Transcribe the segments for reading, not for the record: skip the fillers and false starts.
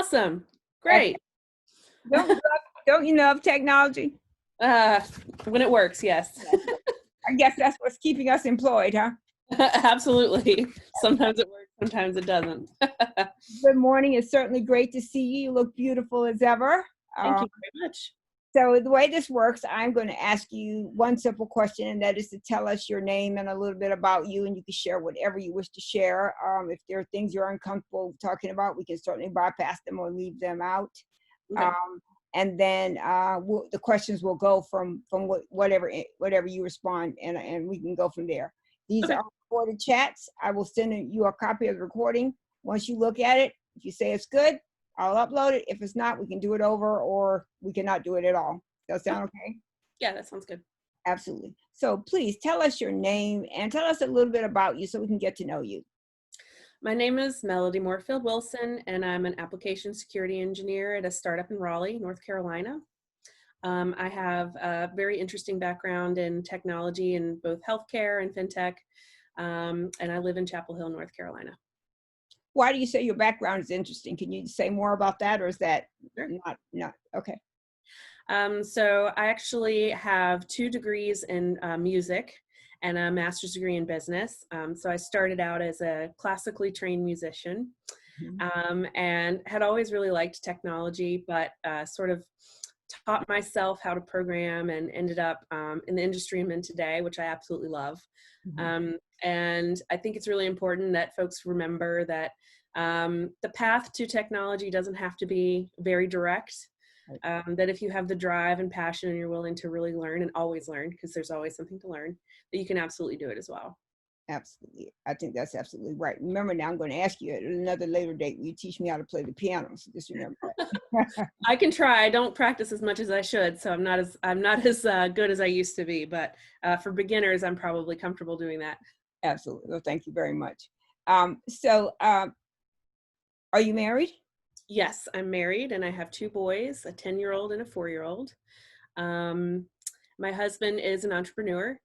Awesome. Great. Don't you don't you love technology? Uh, when it works, yes. Yes. I guess that's what's keeping us employed, huh? Absolutely. Sometimes it works, sometimes it doesn't. Good morning. It's certainly great to see you. You look beautiful as ever. Thank Um, you very much. so the way this works, I'm going to ask you one simple question, and that is to tell us your name and a little bit about you, and you can share whatever you wish to share. If there are things you're uncomfortable talking about, we can certainly bypass them or leave them out. Okay. And then the questions will go from whatever you respond, and we can go from there. These Okay. are recorded chats. I will send you a copy of the recording. Once you look at it, if you say it's good, I'll upload it. If it's not, we can do it over, or we cannot do it at all. Does that sound okay? Yeah, that sounds good. Absolutely. So please tell us your name and tell us a little bit about you so we can get to know you. My name is Melodie Moorefield Wilson, and I'm an application security engineer at a startup in Raleigh, North Carolina. I have a very interesting background in technology in both healthcare and fintech, and I live in Chapel Hill, North Carolina. Why do you say your background is interesting? Can you say more about that, or is that Sure. not okay? So I actually have 2 degrees in music and a master's degree in business. So I started out as a classically trained musician, and had always really liked technology, but sort of taught myself how to program and ended up in the industry I'm in today, which I absolutely love. And I think it's really important that folks remember that the path to technology doesn't have to be very direct. That if you have the drive and passion and you're willing to really learn and always learn, because there's always something to learn, that you can absolutely do it as well. Absolutely. I think that's absolutely right. Remember, now I'm going to ask you at another later date, will you teach me how to play the piano? So just remember that. I can try. I don't practice as much as I should, so I'm not as good as I used to be. But for beginners, I'm probably comfortable doing that. Absolutely. Well, thank you very much. Are you married? Yes, I'm married and I have 2 boys, a 10-year-old and a 4-year-old. Um, my husband is an entrepreneur.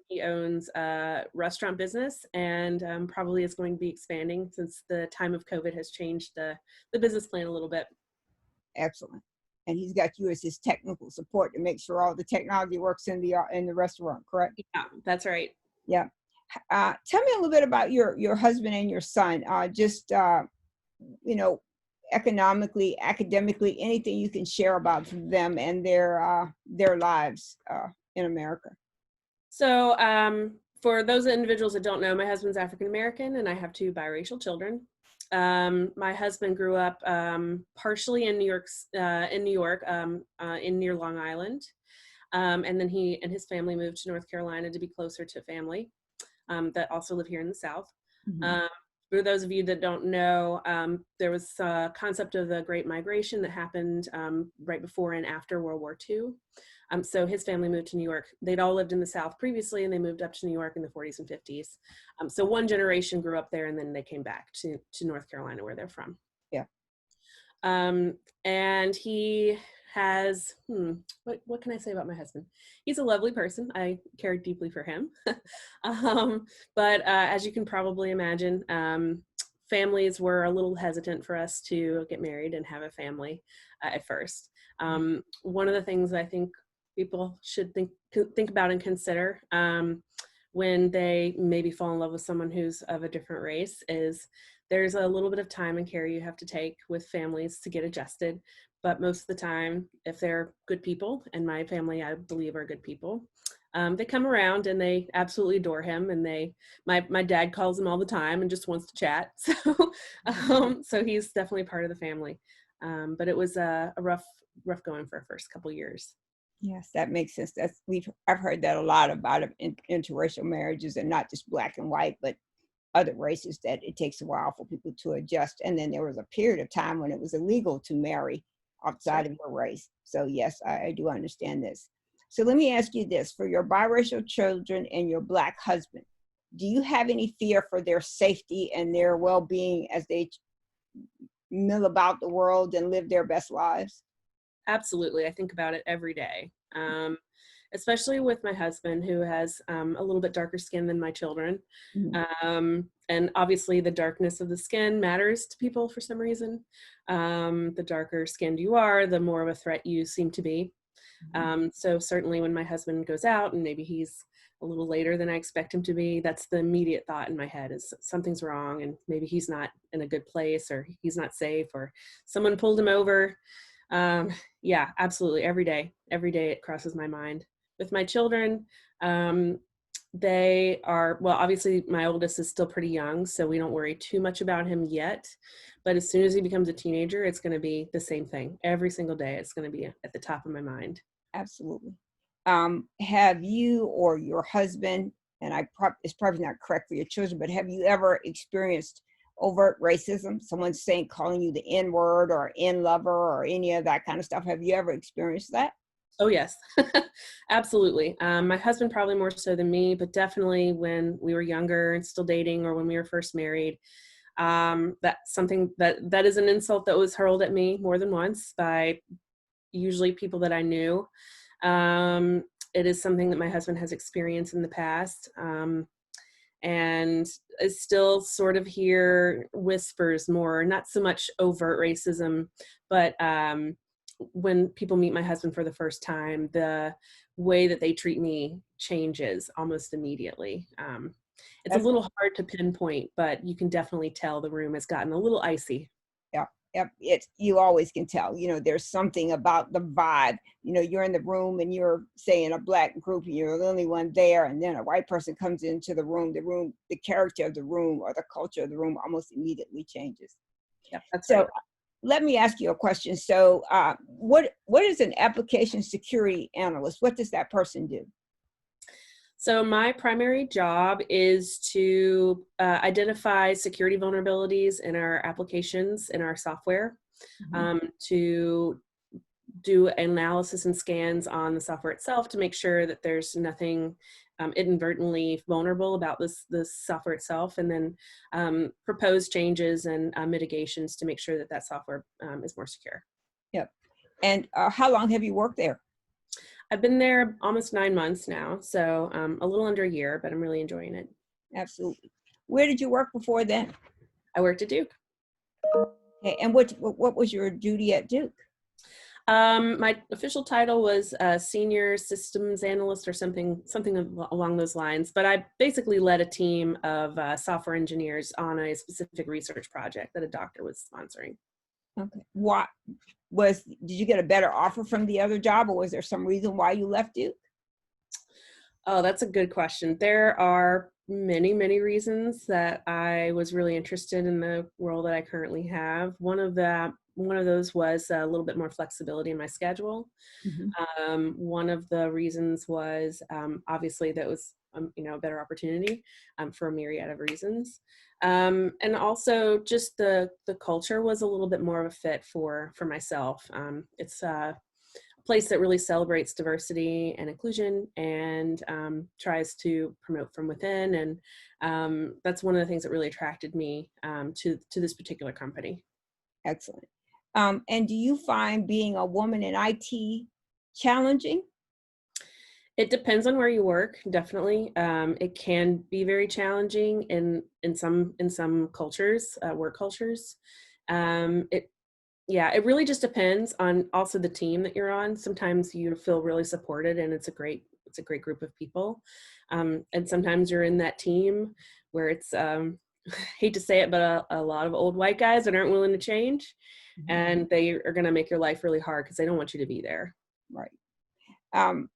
He owns a restaurant business and probably is going to be expanding since the time of COVID has changed the business plan a little bit. Excellent. And he's got you as his technical support to make sure all the technology works in the restaurant, correct? Yeah, that's right. Yeah. Tell me a little bit about your husband and your son. You know, economically, academically, anything you can share about them and their lives in America. So for those individuals that don't know, my husband's African American and I have 2 biracial children. My husband grew up partially in New York, in near Long Island. And then he and his family moved to North Carolina to be closer to family that also live here in the South. For those of you that don't know, there was a concept of the Great Migration that happened right before and after World War II. So his family moved to New York. They'd all lived in the South previously, and they moved up to New York in the 40s and 50s. So one generation grew up there, and then they came back to North Carolina, where they're from. Yeah. And he has, what can I say about my husband? He's a lovely person. I care deeply for him. But as you can probably imagine, families were a little hesitant for us to get married and have a family at first. One of the things I think people should think about and consider when they maybe fall in love with someone who's of a different race is there's a little bit of time and care you have to take with families to get adjusted. But most of the time, if they're good people, and my family, I believe, are good people, they come around and they absolutely adore him. And my dad calls him all the time and just wants to chat. So he's definitely part of the family. But it was a rough going for our first couple years. Yes, that makes sense. I've heard that a lot about interracial marriages, and not just black and white, but other races, that it takes a while for people to adjust. And then there was a period of time when it was illegal to marry outside of your race. So yes, I do understand this. So let me ask you this: for your biracial children and your Black husband, do you have any fear for their safety and their well-being as they mill about the world and live their best lives? Absolutely. I think about it every day, especially with my husband, who has a little bit darker skin than my children. And obviously the darkness of the skin matters to people for some reason. The darker skinned you are, the more of a threat you seem to be. Mhm. So certainly when my husband goes out and maybe he's a little later than I expect him to be, that's the immediate thought in my head is something's wrong and maybe he's not in a good place or he's not safe or someone pulled him over. Um, yeah, absolutely. Every day it crosses my mind. With my children, um, they are, well, obviously my oldest is still pretty young, so we don't worry too much about him yet. But as soon as he becomes a teenager, it's going to be the same thing. Every single day, it's going to be at the top of my mind. Absolutely. Have you or your husband, and it's probably not correct for your children, but have you ever experienced overt racism? Someone saying, calling you the N word or N lover or any of that kind of stuff. Have you ever experienced that? Oh, yes, absolutely. My husband probably more so than me, but definitely when we were younger and still dating or when we were first married, that's something that is an insult that was hurled at me more than once by usually people that I knew. Um, it is something that my husband has experienced in the past. And I still sort of hear whispers more, not so much overt racism, but when people meet my husband for the first time, the way that they treat me changes almost immediately. It's a That's little hard to pinpoint, but you can definitely tell the room has gotten a little icy. Yeah, yep. It's you always can tell. There's something about the vibe. You're in the room and you're say in a black group and you're the only one there, and then a white person comes into the character of the room or the culture of the room almost immediately changes. Yeah, that's So right. let me ask you a question. So what is an application security analyst? What does that person do? So my primary job is to identify security vulnerabilities in our applications, in our software, Mhm. to do analysis and scans on the software itself to make sure that there's nothing inadvertently vulnerable about this software itself, and then propose changes and mitigations to make sure that that software is more secure. Yep. And how long have you worked there? I've been there almost 9 months now, so a little under a year, but I'm really enjoying it. Absolutely. Where did you work before then? I worked at Duke. Okay. And what was your duty at Duke? My official title was senior systems analyst or something along those lines. But I basically led a team of software engineers on a specific research project that a doctor was sponsoring. Okay. Did you get a better offer from the other job, or was there some reason why you left Duke? Oh, that's a good question. There are many, many reasons that I was really interested in the role that I currently have. One of those was a little bit more flexibility in my schedule. Mhm. One of the reasons was obviously that was a better opportunity for a myriad of reasons, and also just the culture was a little bit more of a fit for myself. It's a place that really celebrates diversity and inclusion and tries to promote from within, and that's one of the things that really attracted me to this particular company. Excellent. And do you find being a woman in IT challenging? It depends on where you work, definitely. It can be very challenging in some cultures, work cultures. It Yeah, it really just depends on also the team that you're on. Sometimes you feel really supported, and it's a great group of people. And sometimes you're in that team where it's hate to say it, but a lot of old white guys that aren't willing to change, Mhm. and they are going to make your life really hard because they don't want you to be there. Right. Um,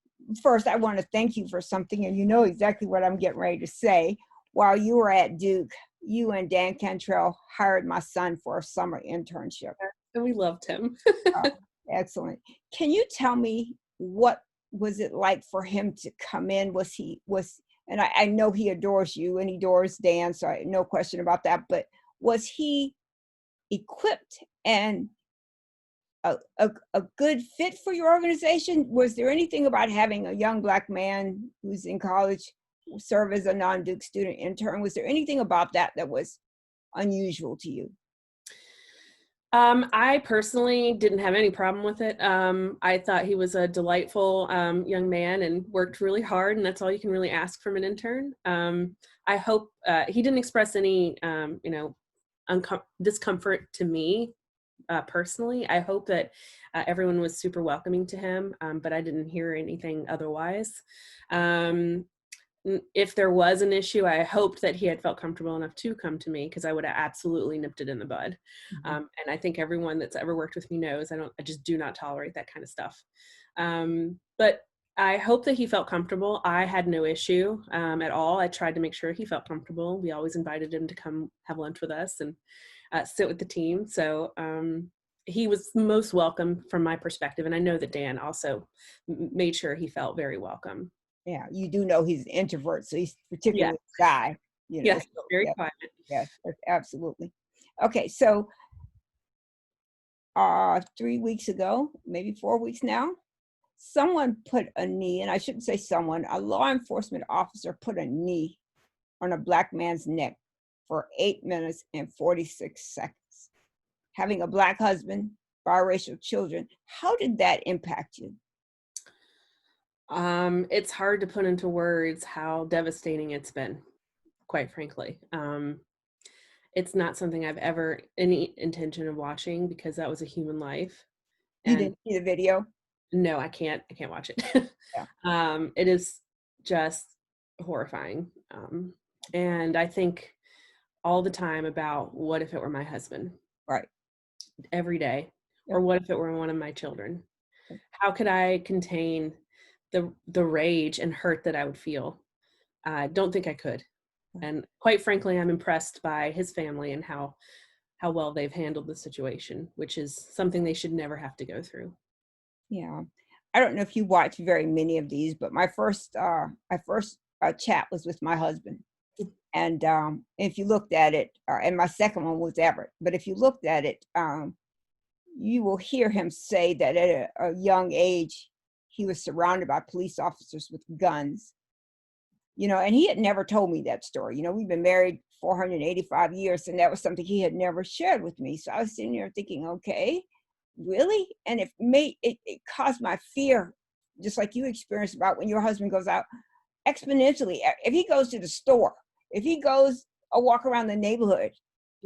First, I want to thank you for something, and you know exactly what I'm getting ready to say. While you were at Duke, you and Dan Cantrell hired my son for a summer internship. And we loved him. Oh, excellent. Can you tell me what was it like for him to come in? And I know he adores you and he adores Dan, so no question about that. But was he equipped and a good fit for your organization? Was there anything about having a young Black man who's in college serve as a non-Duke student intern? Was there anything about that that was unusual to you? I personally didn't have any problem with it. I thought he was a delightful young man and worked really hard, and that's all you can really ask from an intern. I hope he didn't express any, discomfort to me personally. I hope that everyone was super welcoming to him, but I didn't hear anything otherwise. Um, if there was an issue, I hoped that he had felt comfortable enough to come to me because I would have absolutely nipped it in the bud. Mhm. And I think everyone that's ever worked with me knows I just do not tolerate that kind of stuff. But I hope that he felt comfortable. I had no issue at all. I tried to make sure he felt comfortable. We always invited him to come have lunch with us and sit with the team. So he was most welcome from my perspective. And I know that Dan also made sure he felt very welcome. Yeah, you do know he's an introvert, so he's Yeah. particularly shy, Yeah. so Very yeah, quiet. yes, absolutely. Okay, so 3 weeks ago, maybe 4 weeks now, someone put a knee, and I shouldn't say someone, a law enforcement officer put a knee on a black man's neck for 8 minutes and 46 seconds. Having a black husband, biracial children, how did that impact you? It's hard to put into words how devastating it's been, quite frankly. It's not something I've ever any intention of watching because that was a human life. You And didn't see the video? no, I can't watch it. Yeah, It is just horrifying. And I think all the time about what if it were my husband right. every day, Yep. or what if it were one of my children? How could I contain the rage and hurt that I would feel? I don't think I could. And quite frankly, I'm impressed by his family and how well they've handled the situation, which is something they should never have to go through. Yeah. I don't know if you watch very many of these, but my first chat was with my husband. And if you looked at it, and my second one was Everett, but if you looked at it, you will hear him say that at a young age, he was surrounded by police officers with guns. And he had never told me that story. We've been married 485 years, and that was something he had never shared with me. So I was sitting there thinking, okay, really? And it caused my fear, just like you experienced about when your husband goes out exponentially. If he goes to the store, if he goes a walk around the neighborhood,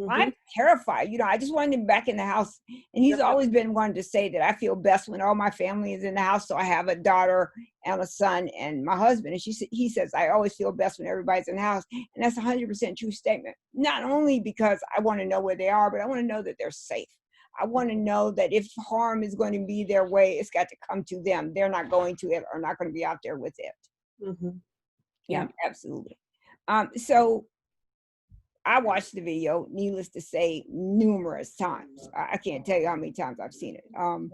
I'm Mhm. terrified. I just wanted him back in the house. And he's Yep. always been one to say that I feel best when all my family is in the house. So I have a daughter and a son and my husband. And he says, I always feel best when everybody's in the house. And that's 100% true statement. Not only because I want to know where they are, but I want to know that they're safe. I want to know that if harm is going to be their way, it's got to come to them. They're not going to it or not going to be out there with it. Mhm. Yeah, Yep. absolutely. So I watched the video, needless to say, numerous times. I can't tell you how many times I've seen it. And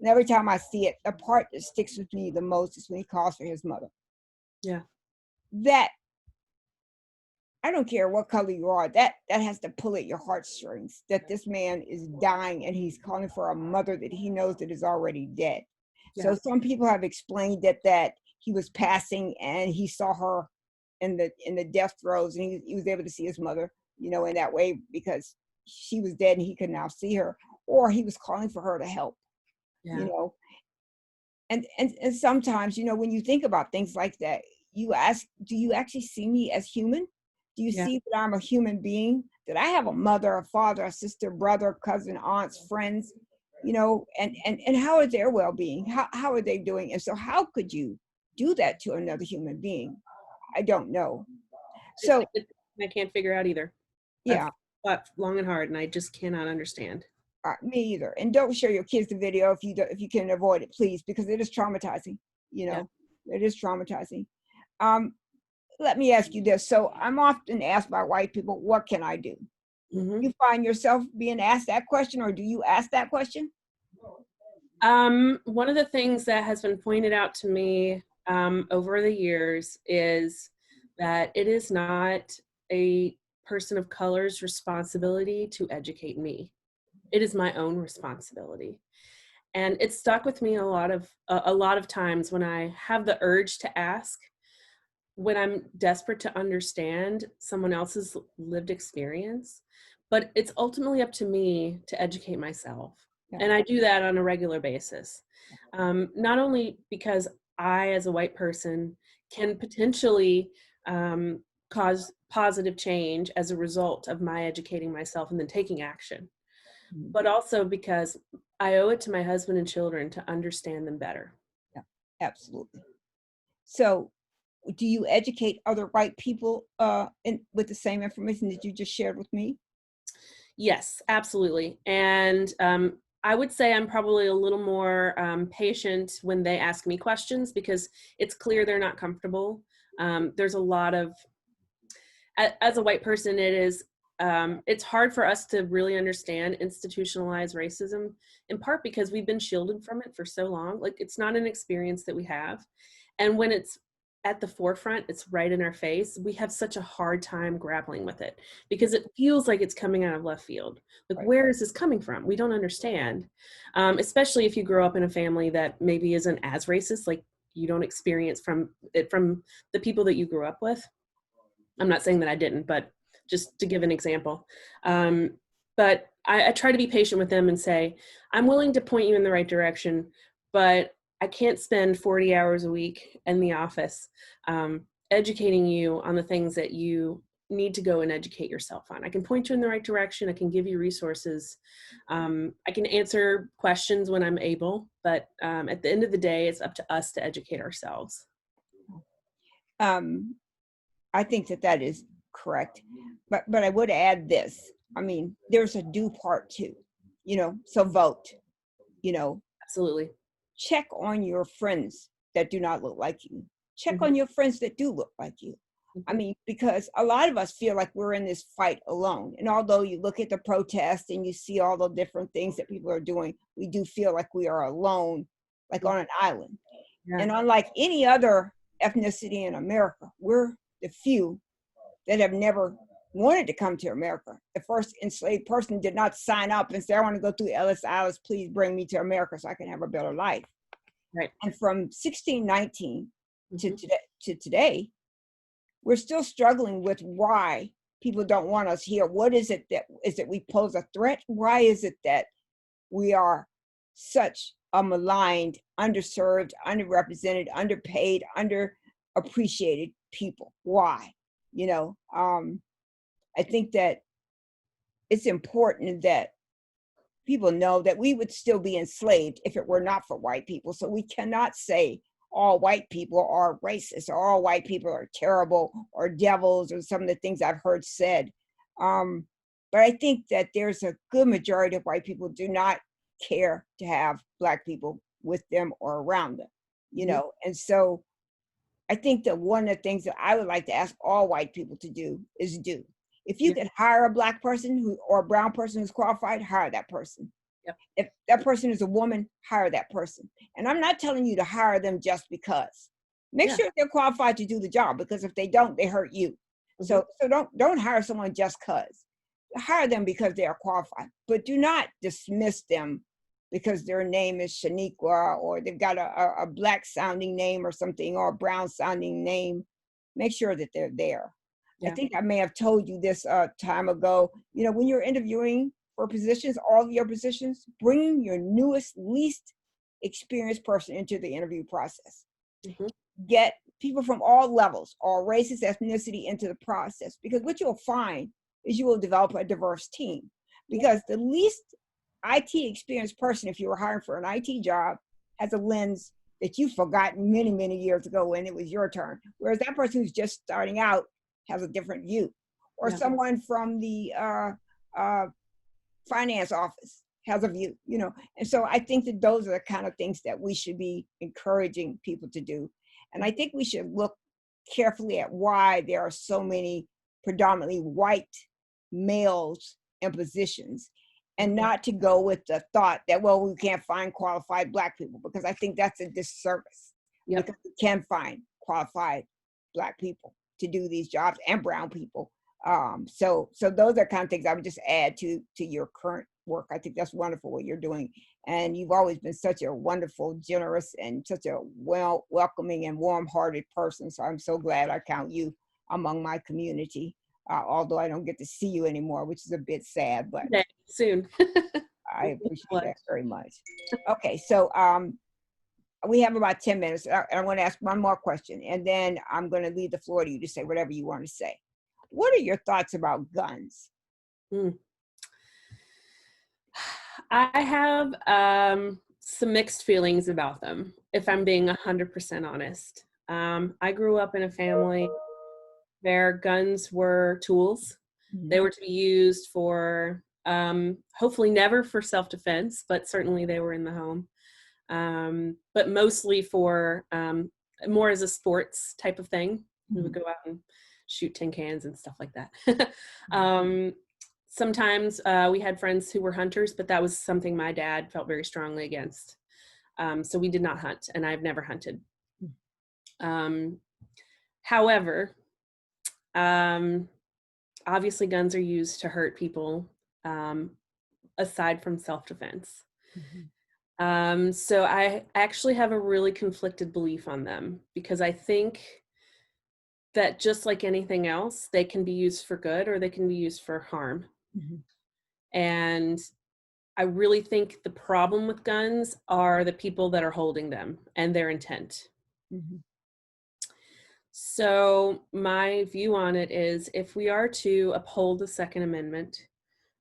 every time I see it, the part that sticks with me the most is when he calls for his mother. Yeah. That I don't care what color you are, that has to pull at your heartstrings. That this man is dying and he's calling for a mother that he knows that is already dead. So Yeah. some people have explained that he was passing and he saw her in the death throes, and he was able to see his mother, in that way because she was dead and he could now see her, or he was calling for her to help, you Yeah. know. And sometimes, when you think about things like that, you ask, do you actually see me as human? Do you Yeah. see that I'm a human being? That I have a mother, a father, a sister, brother, cousin, aunts, friends, and how are their well-being? How are they doing? And so how could you do that to another human being? I don't know. It's So I can't figure out either. I've yeah, thought long and hard, and I just cannot understand. me either. And don't show your kids the video if you can avoid it, please, because it is traumatizing. You Yeah. know, it is traumatizing. Um, Let me ask you this. So I'm often asked by white people, what can I do? Mhm. You find yourself being asked that question, or do you ask that question? One of the things that has been pointed out to me over the years is that it is not a person of color's responsibility to educate me. It is my own responsibility. And it's stuck with me a lot of times when I have the urge to ask, when I'm desperate to understand someone else's lived experience. but it's ultimately up to me to educate myself. Yeah. And I do that on a regular basis. Not only because I, as a white person, can potentially cause positive change as a result of my educating myself and then taking action, Mhm. but also because I owe it to my husband and children to understand them better. Yeah, absolutely. So, do you educate other white people with the same information that you just shared with me? Yes, absolutely. And I would say I'm probably a little more patient when they ask me questions because it's clear they're not comfortable. There's a lot of, as a white person, it's hard for us to really understand institutionalized racism, in part because we've been shielded from it for so long. Like, it's not an experience that we have. And when it's at the forefront, it's right in our face, we have such a hard time grappling with it because it feels like it's coming out of left field. Like, Right. where is this coming from? We don't understand. Especially if you grow up in a family that maybe isn't as racist, like you don't experience from it from the people that you grew up with. I'm not saying that I didn't, but just to give an example. But I try to be patient with them and say, I'm willing to point you in the right direction, but I can't spend 40 hours a week in the office educating you on the things that you need to go and educate yourself on. I can point you in the right direction. I can give you resources. I can answer questions when I'm able, but at the end of the day, it's up to us to educate ourselves. Um, I think that that is correct. But I would add this. I mean, there's a due part too, so vote, you know, Absolutely. check on your friends that do not look like you. Check Mhm, on your friends that do look like you. I mhm. mean, because a lot of us feel like we're in this fight alone. And although you look at the protests and you see all the different things that people are doing, we do feel like we are alone, like Yeah. on an island. Yeah. And unlike any other ethnicity in America, we're the few that have never wanted to come to America. The first enslaved person did not sign up and say, I want to go through Ellis Island, please bring me to America so I can have a better life. Right. And from 1619 Mhm. to today, we're still struggling with why people don't want us here. What is it that is it we pose a threat? Why is it that we are such a maligned, underserved, underrepresented, underpaid, underappreciated people? Why? I think that it's important that people know that we would still be enslaved if it were not for white people. So we cannot say all white people are racist or all white people are terrible or devils or some of the things I've heard said. Um, but I think that there's a good majority of white people do not care to have Black people with them or around them. Mhm. And so I think that one of the things that I would like to ask all white people to do is do. If you Yeah. could hire a Black person or a brown person who's qualified, hire that person. Yep. If that person is a woman, hire that person. And I'm not telling you to hire them just because. Make Yeah. sure they're qualified to do the job, because if they don't, they hurt you. Mhm. So don't hire someone just because. Hire them because they are qualified, but do not dismiss them because their name is Shaniqua or they've got a Black sounding name or something, or a brown sounding name. Make sure that they're there. I Yeah. think I may have told you this time ago. When you're interviewing for positions, all of your positions, bring your newest, least experienced person into the interview process. Mhm. Get people from all levels, all races, ethnicity into the process, because what you'll find is you will develop a diverse team. Yeah. Because the least IT experienced person, if you were hiring for an IT job, has a lens that you've forgotten many, many years ago when it was your turn. Whereas that person who's just starting out has a different view. Or Yeah. someone from the uh, finance office has a view. And so I think that those are the kind of things that we should be encouraging people to do. And I think we should look carefully at why there are so many predominantly white males in positions, and Mhm. not to go with the thought that, well, we can't find qualified Black people, because I think that's a disservice, Yep. because we can find qualified Black people to do these jobs, and brown people. So those are kind of things I would just add to your current work. I think that's wonderful what you're doing, and you've always been such a wonderful, generous, and such a welcoming and warm-hearted person. So I'm so glad I count you among my community. although I don't get to see you anymore, which is a bit sad, but Okay, soon. I appreciate What? that very much. Okay, so we have about 10 minutes. I want to ask one more question, and then I'm going to leave the floor to you to say whatever you want to say. What are your thoughts about guns? Mm. I have some mixed feelings about them, if I'm being 100% honest. I grew up in a family where guns were tools. They Mhm. were to be used for, hopefully never for self-defense, but certainly they were in the home. But mostly for more as a sports type of thing. We would Mhm. go out and shoot tin cans and stuff like that. um, Sometimes we had friends who were hunters, but that was something my dad felt very strongly against. So we did not hunt, and I've never hunted. Um, However, um, obviously guns are used to hurt people, um, aside from self-defense. Mhm. So I actually have a really conflicted belief on them because I think that just like anything else, they can be used for good or they can be used for harm. Mhm. And I really think the problem with guns are the people that are holding them and their intent. Mhm. So my view on it is if we are to uphold the Second Amendment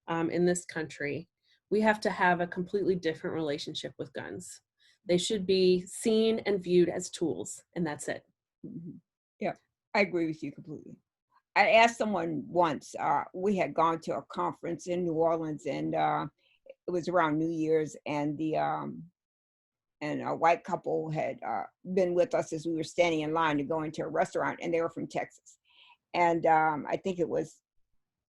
in this country, we have to have a completely different relationship with guns. They should be seen and viewed as tools, and that's it. Mhm. Yeah, I agree with you completely. I asked someone once, we had gone to a conference in New Orleans, and it was around New Year's, and and a white couple had been with us as we were standing in line to go into a restaurant, and they were from Texas. And I think it was,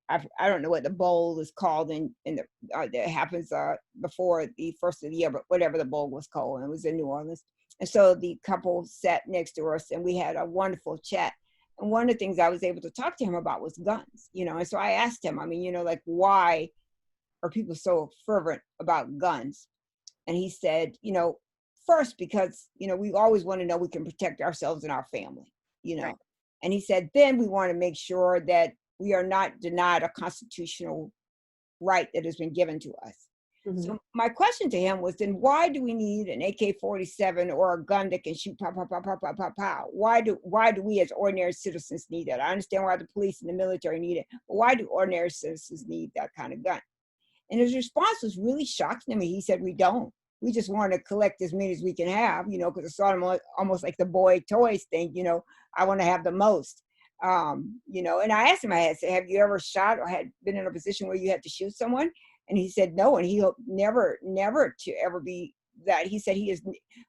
I don't know what the bowl is called in the that happens before the first of the year, but whatever the bowl was called, and it was in New Orleans. And so the couple sat next to us, and we had a wonderful chat. And one of the things I was able to talk to him about was guns, you know. And so I asked him, I mean, you know, like, why are people so fervent about guns? And he said, you know, first, because, you know, we always want to know we can protect ourselves and our family, you know. Right. And he said, then we want to make sure that we are not denied a constitutional right that has been given to us. Mhm. So my question to him was, then why do we need an AK-47 or a gun that can shoot pow, pow, pow, pow, pow, pow, pow? Why do we as ordinary citizens need that? I understand why the police and the military need it, but why do ordinary citizens need that kind of gun? And his response was really shocking to me. He said, we don't. We just want to collect as many as we can have, you know, because it's sort of almost like the boy toys thing, you know, I want to have the most. You know, and I asked him, I said, have you ever shot or had been in a position where you had to shoot someone? And he said, no, and he hoped never to ever be that. He said he is,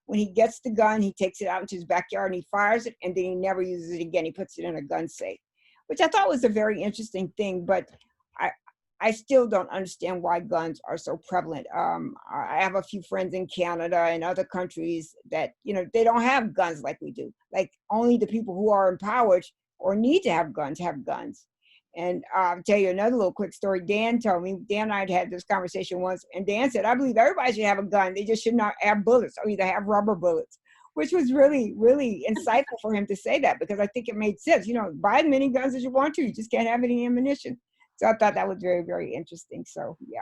when he gets the gun, he takes it out into his backyard and he fires it, and then he never uses it again. He puts it in a gun safe, which I thought was a very interesting thing. But I, I still don't understand why guns are so prevalent. I have a few friends in Canada and other countries that, you know, they don't have guns like we do. Like only the people who are empowered or need to have guns have guns. And I'll tell you another little quick story. Dan told me, Dan and I had this conversation once, and Dan said, I believe everybody should have a gun. They just should not have bullets or either have rubber bullets, which was really, really insightful for him to say that, because I think it made sense. You know, buy as many guns as you want to. You just can't have any ammunition. So I thought that was very, very interesting. So yeah.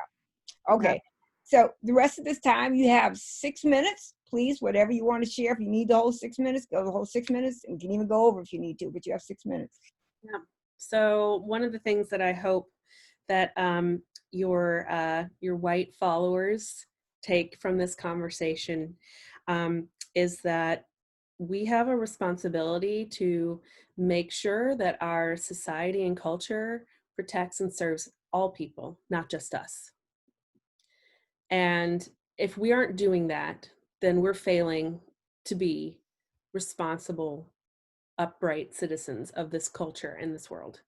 Yeah. Okay. So the rest of this time you have 6 minutes, please, whatever you want to share. If you need the whole 6 minutes, go the whole 6 minutes, and you can even go over if you need to, but you have 6 minutes. Yeah. So one of the things that I hope that your white followers take from this conversation is that we have a responsibility to make sure that our society and culture protects and serves all people, not just us. And if we aren't doing that, then we're failing to be responsible, upright citizens of this culture and this world.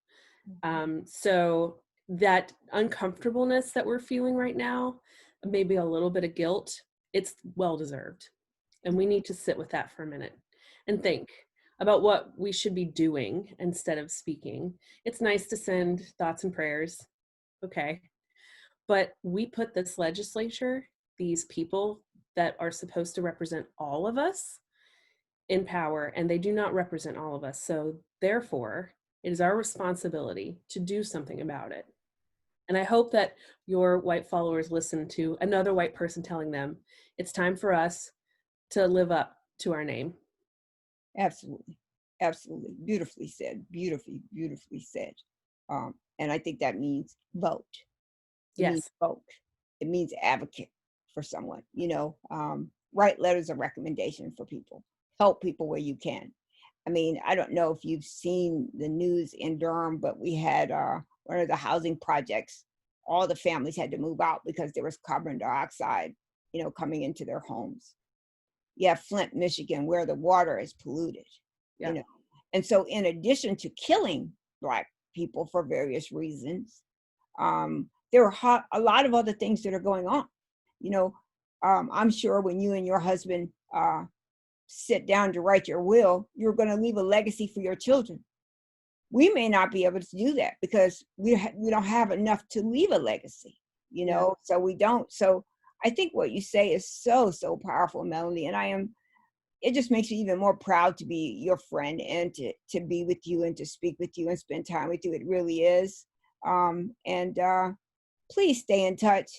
So that uncomfortableness that we're feeling right now, maybe a little bit of guilt, it's well deserved. And we need to sit with that for a minute and think about what we should be doing instead of speaking. It's nice to send thoughts and prayers, okay, but we put this legislature, these people that are supposed to represent all of us, in power, and they do not represent all of us. So therefore, It is our responsibility to do something about it. And I hope that your white followers listen to another white person telling them it's time for us to live up to our name. Absolutely. Absolutely. Beautifully said. Beautifully, beautifully said. And I think that means vote. It means Yes. vote. It means advocate for someone, write letters of recommendation for people, help people where you can. I mean, I don't know if you've seen the news in Durham, but we had one of the housing projects. All the families had to move out because there was carbon dioxide, coming into their homes. You have Flint, Michigan, where the water is polluted, you Yeah. know. And so, in addition to killing Black people for various reasons, there are a lot of other things that are going on. You know, I'm sure when you and your husband sit down to write your will, you're going to leave a legacy for your children. We may not be able to do that because we don't have enough to leave a legacy, Yeah. so we don't. So I think what you say is so, so powerful, Melanie. And it just makes me even more proud to be your friend and to be with you and to speak with you and spend time with you. It really is. And please stay in touch.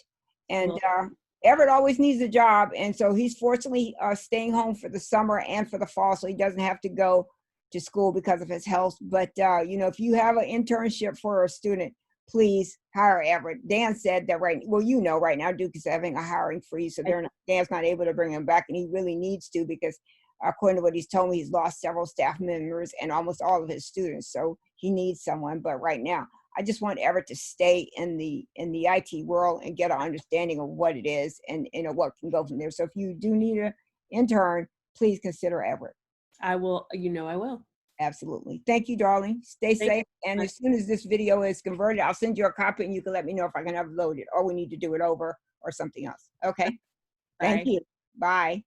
And Well, Everett always needs a job. And so he's fortunately staying home for the summer and for the fall, so he doesn't have to go to school because of his health. But, if you have an internship for a student, please hire Everett. Dan said that right now Duke is having a hiring freeze, so I, Dan's not able to bring him back, and he really needs to because according to what he's told me, he's lost several staff members and almost all of his students. So he needs someone. But right now, I just want Everett to stay in the IT world and get an understanding of what it is and what can go from there. So if you do need an intern, please consider Everett. I will, I will. Absolutely. Thank you, darling. Stay Thank safe. And you. as soon as this video is converted, I'll send you a copy and you can let me know if I can upload it or we need to do it over or something else. Okay. Thank Bye. you. Bye.